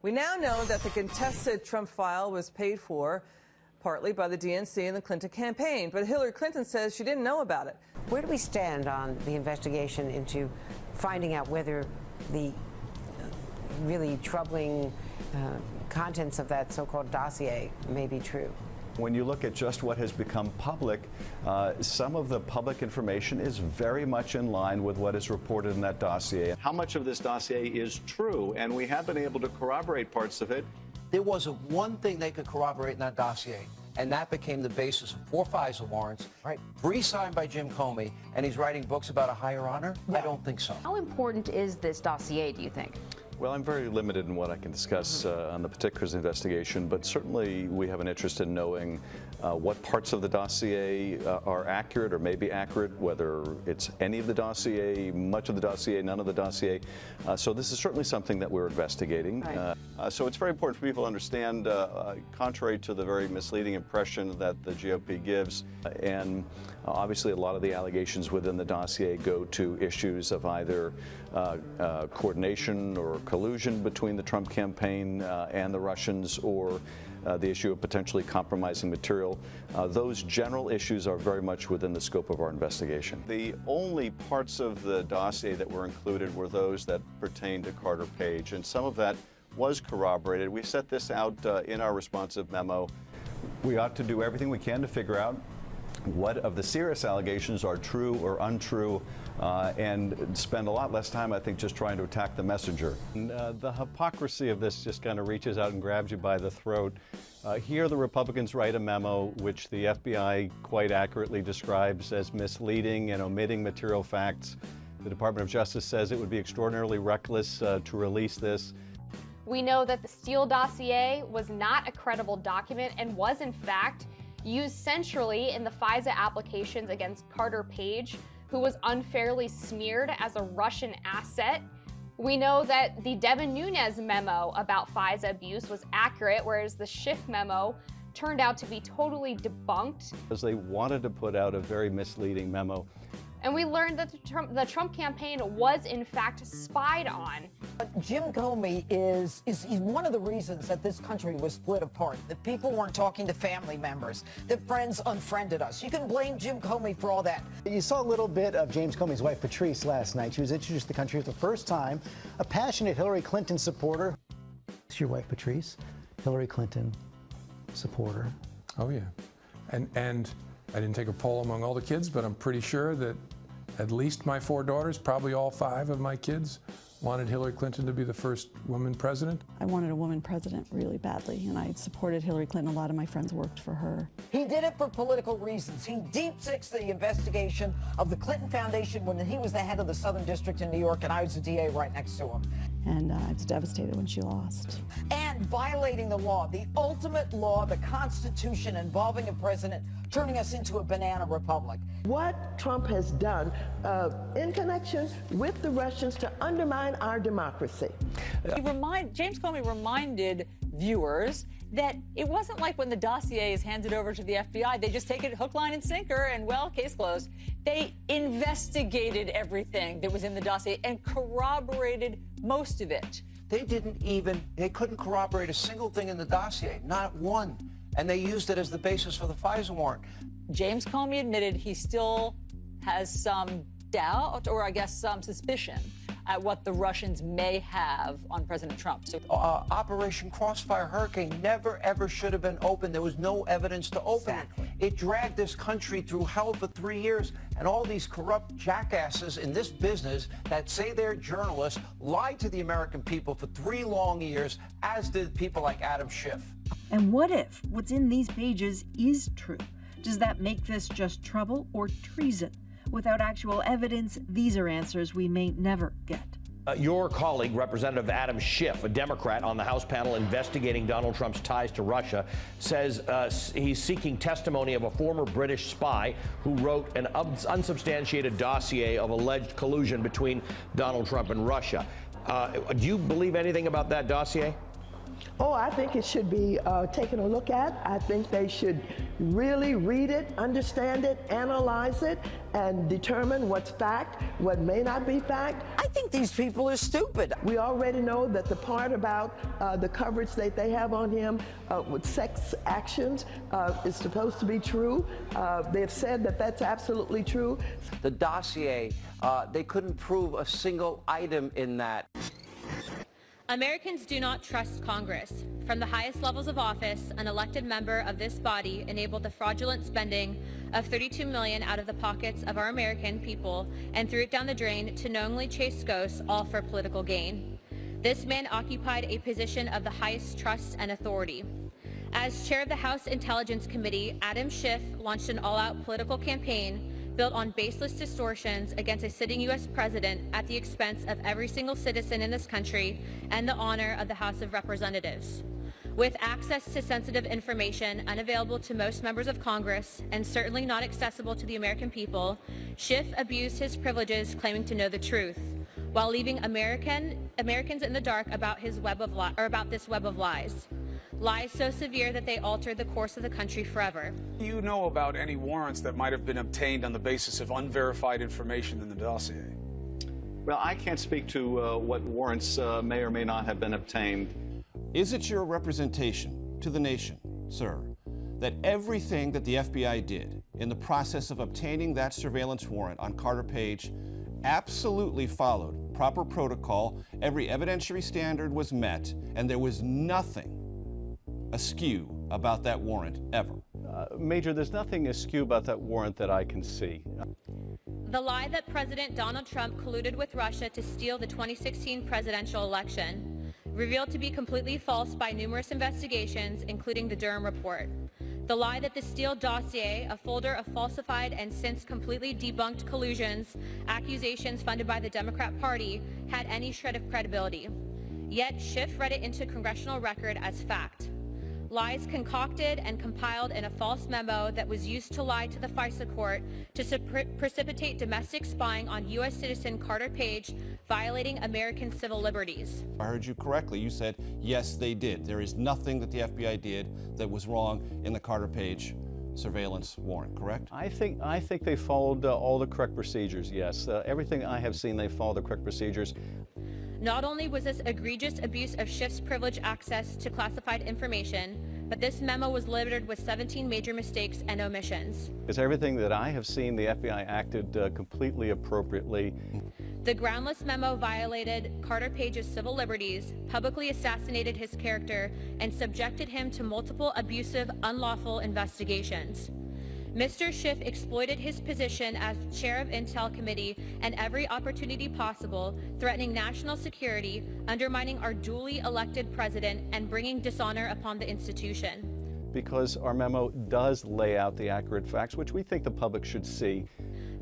We now know that the contested Trump file was paid for partly by the DNC and the Clinton campaign, but Hillary Clinton says she didn't know about it. Where do we stand on the investigation into finding out whether the really troubling contents of that so-called dossier may be true? When you look at just what has become public, some of the public information is very much in line with what is reported in that dossier. How much of this dossier is true? And we have been able to corroborate parts of it. There wasn't one thing they could corroborate in that dossier, and that became the basis of 4 FISA warrants, right? 3 signed by Jim Comey, and he's writing books about a higher honor? Yeah. I don't think so. How important is this dossier, do you think? Well, I'm very limited in what I can discuss on the particulars of the investigation, but certainly we have an interest in knowing what parts of the dossier are accurate or may be accurate, whether it's any of the dossier, much of the dossier, none of the dossier. So this is certainly something that we're investigating. Right. So it's very important for people to understand, contrary to the very misleading impression that the GOP gives, and obviously a lot of the allegations within the dossier go to issues of either coordination or collusion between the Trump campaign and the Russians, or the issue of potentially compromising material. Those general issues are very much within the scope of our investigation. The only parts of the dossier that were included were those that pertain to Carter Page, and some of that was corroborated. We set this out in our responsive memo. We ought to do everything we can to figure out what of the serious allegations are true or untrue, and spend a lot less time, I think, just trying to attack the messenger. And, the hypocrisy of this just kind of reaches out and grabs you by the throat. Here the Republicans write a memo which the FBI quite accurately describes as misleading and omitting material facts. The Department of Justice says it would be extraordinarily reckless to release this. We know that the Steele dossier was not a credible document and was, in fact, used centrally in the FISA applications against Carter Page, who was unfairly smeared as a Russian asset. We know that the Devin Nunes memo about FISA abuse was accurate, whereas the Schiff memo turned out to be totally debunked. Because they wanted to put out a very misleading memo. And we learned that the Trump campaign was, in fact, spied on. Jim Comey is one of the reasons that this country was split apart, that people weren't talking to family members, that friends unfriended us. You can blame Jim Comey for all that. You saw a little bit of James Comey's wife, Patrice, last night. She was introduced to the country for the first time, a passionate Hillary Clinton supporter. It's your wife, Patrice, Hillary Clinton supporter. Oh, yeah. And I didn't take a poll among all the kids, but I'm pretty sure that at least my 4 daughters, probably all 5 of my kids, wanted Hillary Clinton to be the first woman president. I wanted a woman president really badly, and I supported Hillary Clinton. A lot of my friends worked for her. He did it for political reasons. He deep-sixed the investigation of the Clinton Foundation when he was the head of the Southern District in New York, and I was the DA right next to him. And I was devastated when she lost. And violating the law, the ultimate law, the Constitution, involving a president, turning us into a banana republic. What Trump has done in connection with the Russians to undermine our democracy. James Comey reminded viewers that it wasn't like when the dossier is handed over to the FBI, they just take it hook, line, and sinker, and, well, case closed. They investigated everything that was in the dossier and corroborated most of it. They couldn't corroborate a single thing in the dossier, not one. And they used it as the basis for the FISA warrant. James Comey admitted he still has some doubt, or I guess some suspicion, at what the Russians may have on President Trump. So, Operation Crossfire Hurricane never, ever should have been opened. There was no evidence to open it. It dragged this country through hell for 3 years, and all these corrupt jackasses in this business that say they're journalists lied to the American people for 3 long years, as did people like Adam Schiff. And what if what's in these pages is true? Does that make this just trouble or treason? Without actual evidence, these are answers we may never get. Your colleague, Representative Adam Schiff, a Democrat on the House panel investigating Donald Trump's ties to Russia, says he's seeking testimony of a former British spy who wrote an unsubstantiated dossier of alleged collusion between Donald Trump and Russia. Do you believe anything about that dossier? Oh, I think it should be taken a look at. I think they should really read it, understand it, analyze it, and determine what's fact, what may not be fact. I think these people are stupid. We already know that the part about the coverage that they have on him with sex actions is supposed to be true. They've said that that's absolutely true. The dossier, they couldn't prove a single item in that. Americans do not trust Congress. From the highest levels of office, an elected member of this body enabled the fraudulent spending of $32 million out of the pockets of our American people and threw it down the drain to knowingly chase ghosts, all for political gain. This man occupied a position of the highest trust and authority. As chair of the House Intelligence Committee, Adam Schiff launched an all-out political campaign built on baseless distortions against a sitting U.S. president at the expense of every single citizen in this country and the honor of the House of Representatives. With access to sensitive information unavailable to most members of Congress and certainly not accessible to the American people, Schiff abused his privileges claiming to know the truth, while leaving Americans in the dark about this web of lies. Lies so severe that they altered the course of the country forever. Do you know about any warrants that might have been obtained on the basis of unverified information in the dossier? Well, I can't speak to what warrants may or may not have been obtained. Is it your representation to the nation, sir, that everything that the FBI did in the process of obtaining that surveillance warrant on Carter Page absolutely followed proper protocol, every evidentiary standard was met, and there was nothing askew about that warrant ever? Major, there's nothing askew about that warrant that I can see. The lie that President Donald Trump colluded with Russia to steal the 2016 presidential election, revealed to be completely false by numerous investigations, including the Durham report. The lie that the Steele dossier, a folder of falsified and since completely debunked collusions, accusations funded by the Democrat Party, had any shred of credibility. Yet Schiff read it into congressional record as fact. Lies concocted and compiled in a false memo that was used to lie to the FISA court to precipitate domestic spying on U.S. citizen Carter Page, violating American civil liberties. I heard you correctly. You said, yes, they did. There is nothing that the FBI did that was wrong in the Carter Page surveillance warrant, correct? I think they followed all the correct procedures, yes. Everything I have seen, they followed the correct procedures. Not only was this egregious abuse of Schiff's privileged access to classified information, but this memo was littered with 17 major mistakes and omissions. Because everything that I have seen, the FBI acted completely appropriately. The groundless memo violated Carter Page's civil liberties, publicly assassinated his character, and subjected him to multiple abusive, unlawful investigations. Mr. Schiff exploited his position as chair of Intel Committee and every opportunity possible, threatening national security, undermining our duly elected president, and bringing dishonor upon the institution. Because our memo does lay out the accurate facts, which we think the public should see.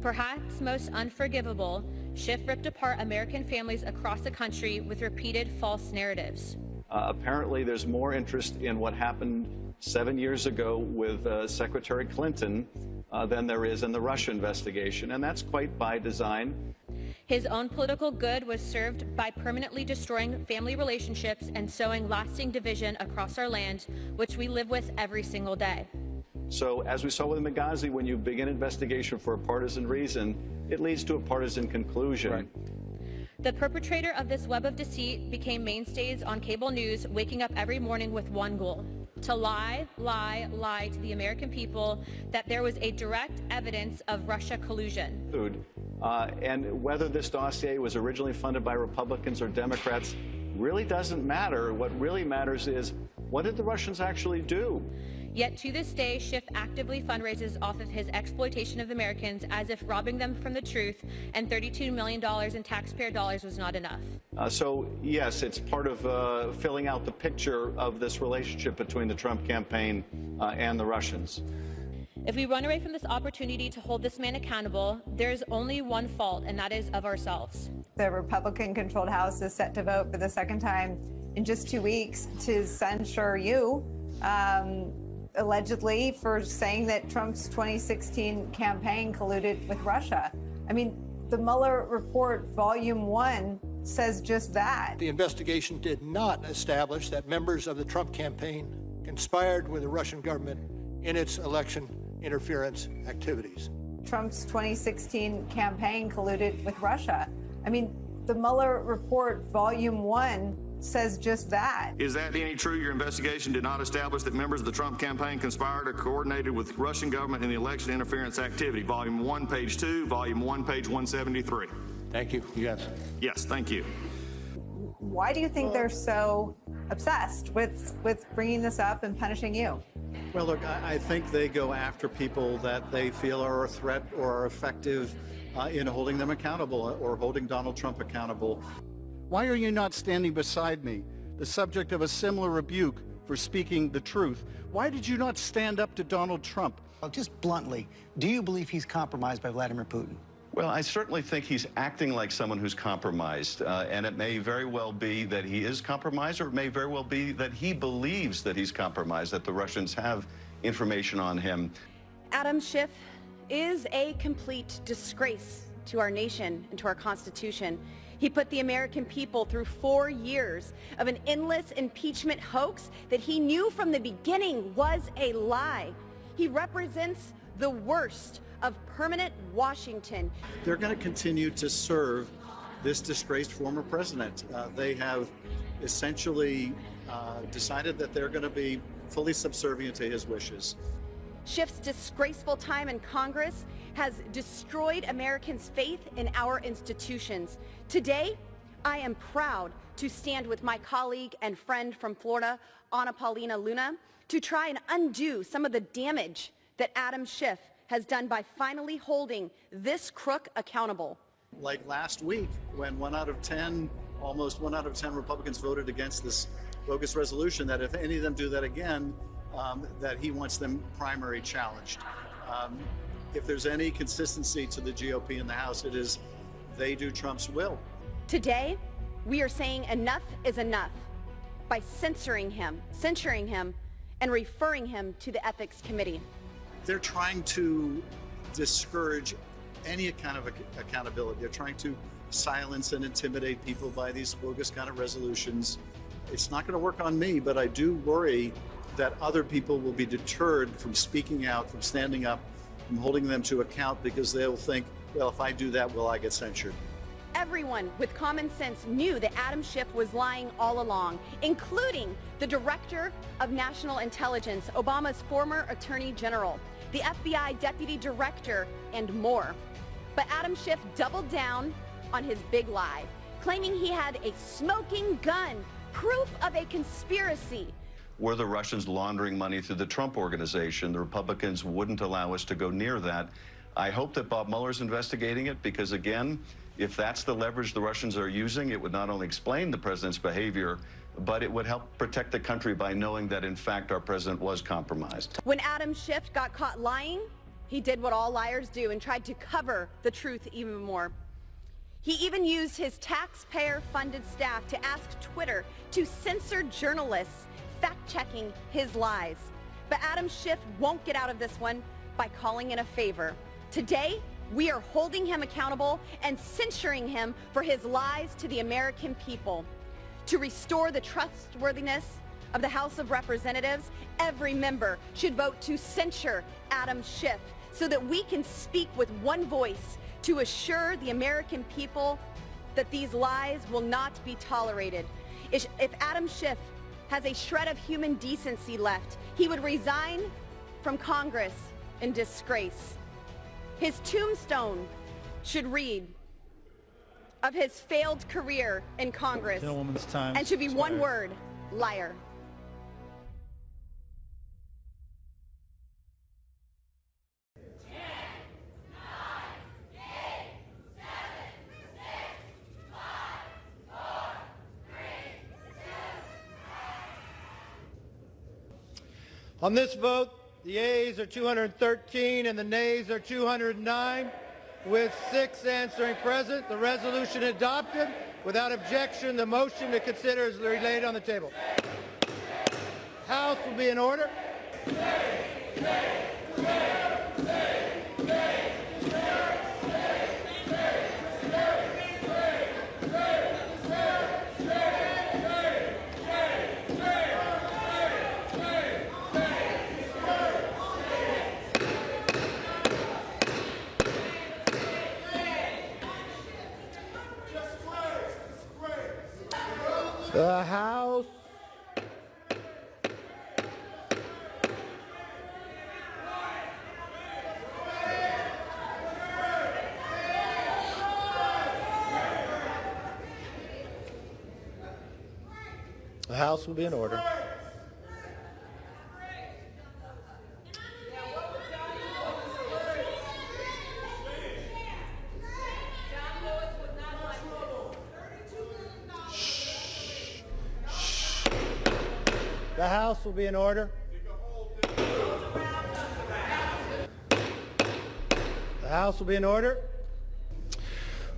Perhaps most unforgivable, Schiff ripped apart American families across the country with repeated false narratives. Apparently, there's more interest in what happened 7 years ago with Secretary Clinton than there is in the Russia investigation, and that's quite by design. His own political good was served by permanently destroying family relationships and sowing lasting division across our land, which we live with every single day. So, as we saw with Benghazi, when you begin investigation for a partisan reason, it leads to a partisan conclusion. Right. The perpetrator of this web of deceit became mainstays on cable news, waking up every morning with one goal: to lie to the American people that there was a direct evidence of Russia collusion. And whether this dossier was originally funded by Republicans or Democrats really doesn't matter. What really matters is, what did the Russians actually do? Yet to this day, Schiff actively fundraises off of his exploitation of Americans, as if robbing them from the truth and $32 million in taxpayer dollars was not enough. So, yes, it's part of filling out the picture of this relationship between the Trump campaign and the Russians. If we run away from this opportunity to hold this man accountable, there is only one fault, and that is of ourselves. The Republican-controlled House is set to vote for the second time in just 2 weeks to censure you, allegedly for saying that Trump's 2016 campaign colluded with Russia. I mean, the Mueller report, Volume 1, says just that. The investigation did not establish that members of the Trump campaign conspired with the Russian government in its election interference activities. Trump's 2016 campaign colluded with Russia. I mean, the Mueller report, volume 1, says just that. Is that any true? Your investigation did not establish that members of the Trump campaign conspired or coordinated with Russian government in the election interference activity. Volume 1, page 2, volume 1, page 173. Thank you. Yes. Yes, thank you. Why do you think they're so obsessed with bringing this up and punishing you? Well, look, I think they go after people that they feel are a threat or are effective in holding them accountable or holding Donald Trump accountable. Why are you not standing beside me, the subject of a similar rebuke for speaking the truth? Why did you not stand up to Donald Trump? Well, just bluntly, do you believe he's compromised by Vladimir Putin? Well, I certainly think he's acting like someone who's compromised, and it may very well be that he is compromised, or it may very well be that he believes that he's compromised, that the Russians have information on him. Adam Schiff is a complete disgrace to our nation and to our Constitution. He put the American people through 4 years of an endless impeachment hoax that he knew from the beginning was a lie. He represents the worst of permanent Washington. They're going to continue to serve this disgraced former president. They have essentially decided that they're going to be fully subservient to his wishes. Schiff's disgraceful time in Congress has destroyed Americans' faith in our institutions. Today, I am proud to stand with my colleague and friend from Florida, Ana Paulina Luna, to try and undo some of the damage that Adam Schiff has done by finally holding this crook accountable. Like last week, when almost 1 out of 10 Republicans voted against this bogus resolution, that if any of them do that again, that he wants them primary challenged. If there's any consistency to the GOP in the House, it is they do Trump's will. Today, we are saying enough is enough by censuring him, and referring him to the Ethics Committee. They're trying to discourage any kind of accountability. They're trying to silence and intimidate people by these bogus kind of resolutions. It's not going to work on me, but I do worry that other people will be deterred from speaking out, from standing up, from holding them to account, because they'll think, well, if I do that, will I get censured? Everyone with common sense knew that Adam Schiff was lying all along, including the Director of National Intelligence, Obama's former Attorney General, the FBI Deputy Director, and more. But Adam Schiff doubled down on his big lie, claiming he had a smoking gun, proof of a conspiracy. Were the Russians laundering money through the Trump Organization, the Republicans wouldn't allow us to go near that. I hope that Bob Mueller's investigating it, because again, if that's the leverage the Russians are using, it would not only explain the president's behavior, but it would help protect the country by knowing that, in fact, our president was compromised. When Adam Schiff got caught lying, he did what all liars do and tried to cover the truth even more. He even used his taxpayer-funded staff to ask Twitter to censor journalists fact-checking his lies. But Adam Schiff won't get out of this one by calling in a favor. Today, we are holding him accountable and censuring him for his lies to the American people. To restore the trustworthiness of the House of Representatives, every member should vote to censure Adam Schiff so that we can speak with one voice to assure the American people that these lies will not be tolerated. If Adam Schiff has a shred of human decency left, he would resign from Congress in disgrace. His tombstone should read, of his failed career in Congress, and should be one word: liar. On this vote, the ayes are 213 and the nays are 209. With 6 answering present, the resolution adopted. Without objection, the motion to consider is laid on the table. House will be in order. The House. The House will be in order. The House will be in order. The House will be in order.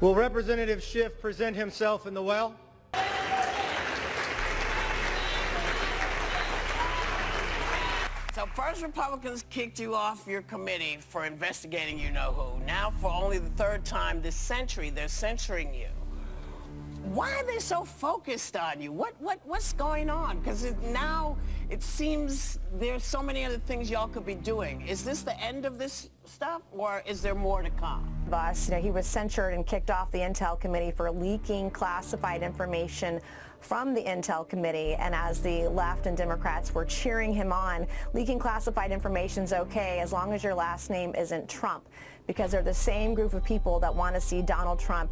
Will Representative Schiff present himself in the well? So first Republicans kicked you off your committee for investigating you-know-who. Now for only the third time this century, they're censuring you. Why are they so focused on you? What's going on? Because now it seems there's so many other things y'all could be doing. Is this the end of this stuff, or is there more to come? He was censured and kicked off the Intel Committee for leaking classified information from the Intel Committee, and as the left and Democrats were cheering him on, leaking classified information's okay as long as your last name isn't Trump, because they're the same group of people that want to see Donald Trump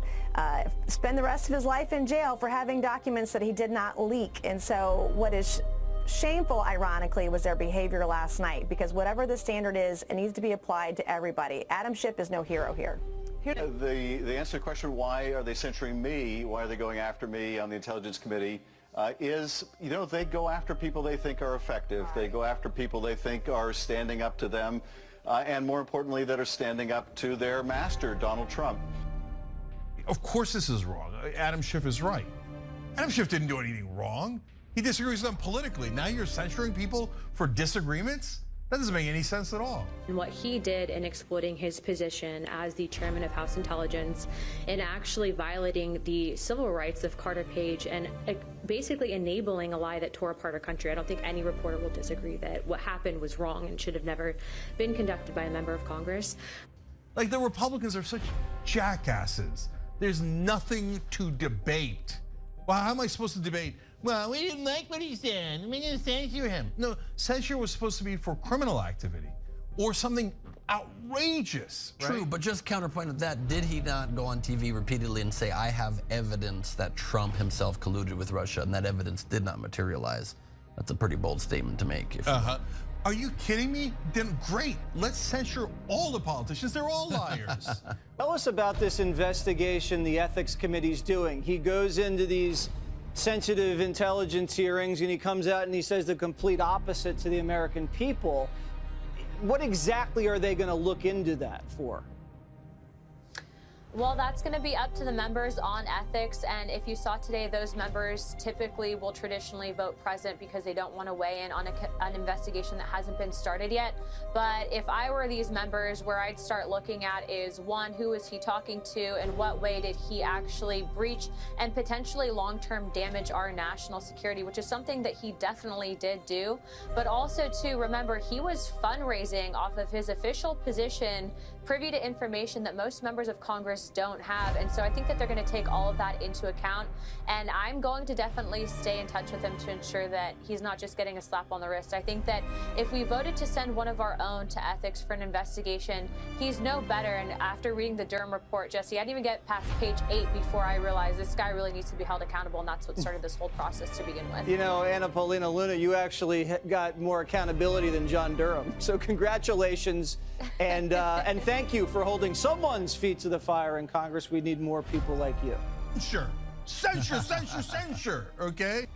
spend the rest of his life in jail for having documents that he did not leak. And so what is shameful, ironically, was their behavior last night, because whatever the standard is, it needs to be applied to everybody. Adam Schiff is no hero here. The answer to the question, why are they censuring me, why are they going after me on the Intelligence Committee, is, they go after people they think are effective. They go after people they think are standing up to them, and more importantly, that are standing up to their master, Donald Trump. Of course this is wrong. Adam Schiff is right. Adam Schiff didn't do anything wrong. He disagrees with them politically. Now you're censuring people for disagreements? That doesn't make any sense at all. And what he did in exploiting his position as the chairman of House Intelligence and actually violating the civil rights of Carter Page and basically enabling a lie that tore apart our country. I don't think any reporter will disagree that what happened was wrong and should have never been conducted by a member of Congress. Like, the Republicans are such jackasses. There's nothing to debate. Well, how am I supposed to debate? Well, we didn't like what he said. We're going to censure him. No, censure was supposed to be for criminal activity or something outrageous. Right? True, but just counterpoint of that, did he not go on TV repeatedly and say, I have evidence that Trump himself colluded with Russia, and that evidence did not materialize? That's a pretty bold statement to make. Are you kidding me? Then great, let's censure all the politicians. They're all liars. Tell us about this investigation the Ethics Committee's doing. He goes into these sensitive intelligence hearings and he comes out and he says the complete opposite to the American people. What exactly are they going to look into that for? Well, that's going to be up to the members on ethics. And if you saw today, those members typically will traditionally vote present because they don't want to weigh in on an investigation that hasn't been started yet. But if I were these members, where I'd start looking at is, one, who is he talking to and what way did he actually breach and potentially long-term damage our national security, which is something that he definitely did do. But also, too, remember, he was fundraising off of his official position, privy to information that most members of Congress don't have. And so I think that they're going to take all of that into account. And I'm going to definitely stay in touch with him to ensure that he's not just getting a slap on the wrist. I think that if we voted to send one of our own to ethics for an investigation, he's no better. And after reading the Durham report, Jesse, I didn't even get past page 8 before I realized this guy really needs to be held accountable. And that's what started this whole process to begin with. You know, Anna Paulina Luna, you actually got more accountability than John Durham. So congratulations. And thank you for holding someone's feet to the fire in Congress. We need more people like you. Sure. Censure, censure, censure, okay?